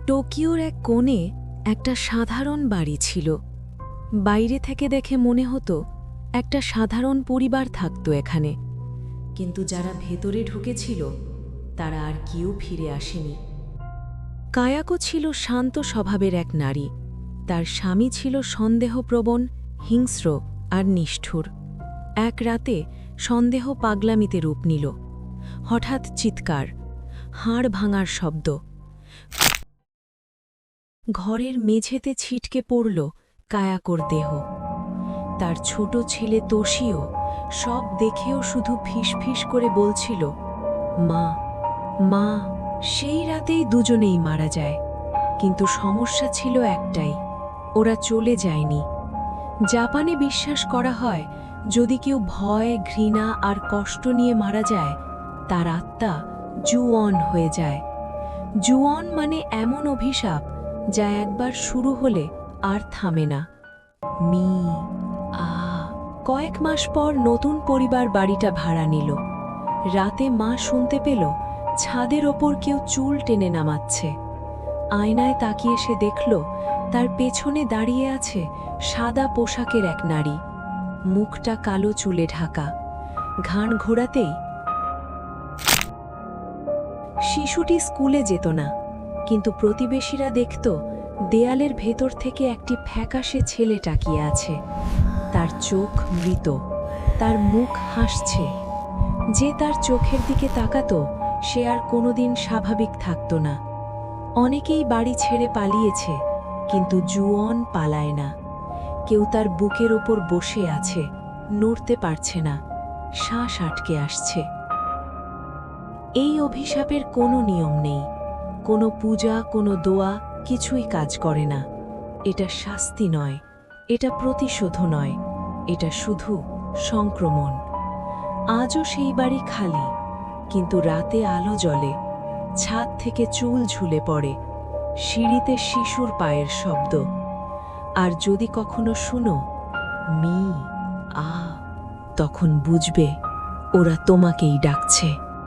টোকিওর এক কোণে একটা সাধারণ বাড়ি ছিল। বাইরে থেকে দেখে মনে হতো একটা সাধারণ পরিবার থাকতো এখানে, কিন্তু যারা ভেতরে ঢুকেছিল তারা আর কেউ ফিরে আসেনি। কায়াকো ছিল শান্ত স্বভাবের এক নারী। তার স্বামী ছিল সন্দেহপ্রবণ, হিংস্র আর নিষ্ঠুর। এক রাতে সন্দেহ পাগলামিতে রূপ নিল। হঠাৎ চিৎকার, হাড় ভাঙার শব্দ। ঘরের মেঝেতে ছিটকে পড়ল কায়াকোর দেহ। তার ছোট ছেলে তোশিও সব দেখেও শুধু ফিসফিস করে বলছিল, মা মা। সেই রাতেই দুজনেই মারা যায়। কিন্তু সমস্যা ছিল একটাই, ওরা চলে যায়নি। জাপানে বিশ্বাস করা হয়, যদি কেউ ভয়, ঘৃণা আর কষ্ট নিয়ে মারা যায়, তার আত্মা জুঅন হয়ে যায়। জুঅন মানে এমন অভিশাপ যা একবার শুরু হলে আর থামে না। মি আ কয়েক মাস পর নতুন পরিবার বাড়িটা ভাড়া নিল। রাতে মা শুনতে পেল ছাদের ওপর কেউ চুল টেনে নামাচ্ছে। আয়নায় তাকিয়ে সে দেখল তার পেছনে দাঁড়িয়ে আছে সাদা পোশাকের এক নারী, মুখটা কালো চুলে ঢাকা। ঘাড় ঘোরাতেই শিশুটি স্কুলে যেত না, কিন্তু প্রতিবেশীরা দেখত দেয়ালের ভেতর থেকে একটি ফ্যাকাশে ছেলে তাকিয়ে আছে। তার চোখ মৃত, তার মুখ হাসছে। যে তার চোখের দিকে তাকাতো সে আর কোনোদিন স্বাভাবিক থাকত না। অনেকেই বাড়ি ছেড়ে পালিয়েছে, কিন্তু জুঅন পালায় না। কেউ তার বুকের ওপর বসে আছে, নড়তে পারছে না, শ্বাস আটকে আসছে। এই অভিশাপের কোনো নিয়ম নেই, কোনো পূজা, কোনো দোয়া, কিছুই কাজ করে না। এটা শাস্তি নয়, এটা প্রতিশোধ নয়, এটা শুধু সংক্রমণ। আজও সেই বাড়ি খালি, কিন্তু রাতে আলো জ্বলে, ছাদ থেকে চুল ঝুলে পড়ে, সিঁড়িতে শিশুর পায়ের শব্দ। আর যদি কখনো শুনো মি আ, তখন বুঝবে ওরা তোমাকেই ডাকছে।